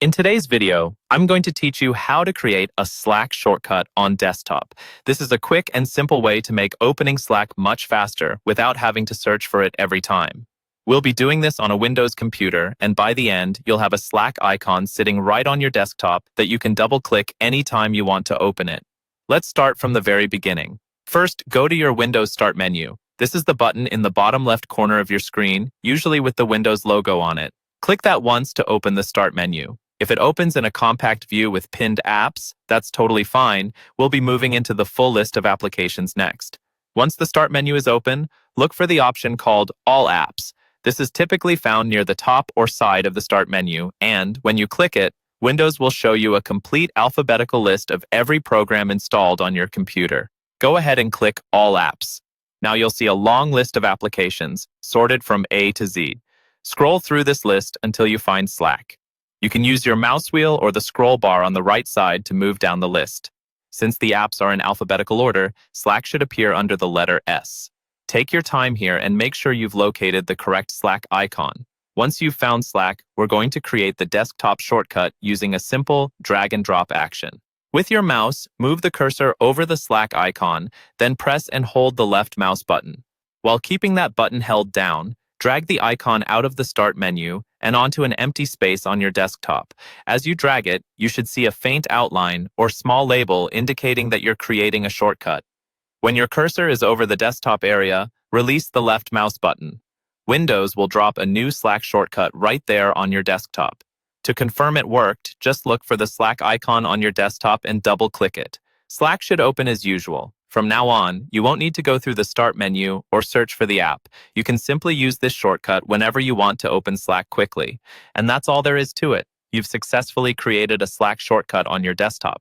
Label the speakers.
Speaker 1: In today's video, I'm going to teach you how to create a Slack shortcut on desktop. This is a quick and simple way to make opening Slack much faster without having to search for it every time. We'll be doing this on a Windows computer, and by the end, you'll have a Slack icon sitting right on your desktop that you can double-click anytime you want to open it. Let's start from the very beginning. First, go to your Windows Start menu. This is the button in the bottom left corner of your screen, usually with the Windows logo on it. Click that once to open the Start menu. If it opens in a compact view with pinned apps, that's totally fine. We'll be moving into the full list of applications next. Once the Start menu is open, look for the option called All Apps. This is typically found near the top or side of the Start menu, and when you click it, Windows will show you a complete alphabetical list of every program installed on your computer. Go ahead and click All Apps. Now you'll see a long list of applications, sorted from A to Z. Scroll through this list until you find Slack. You can use your mouse wheel or the scroll bar on the right side to move down the list. Since the apps are in alphabetical order, Slack should appear under the letter S. Take your time here and make sure you've located the correct Slack icon. Once you've found Slack, we're going to create the desktop shortcut using a simple drag and drop action. With your mouse, move the cursor over the Slack icon, then press and hold the left mouse button. While keeping that button held down, drag the icon out of the Start menu and onto an empty space on your desktop. As you drag it, you should see a faint outline or small label indicating that you're creating a shortcut. When your cursor is over the desktop area, release the left mouse button. Windows will drop a new Slack shortcut right there on your desktop. To confirm it worked, just look for the Slack icon on your desktop and double-click it. Slack should open as usual. From now on, you won't need to go through the Start menu or search for the app. You can simply use this shortcut whenever you want to open Slack quickly. And that's all there is to it. You've successfully created a Slack shortcut on your desktop.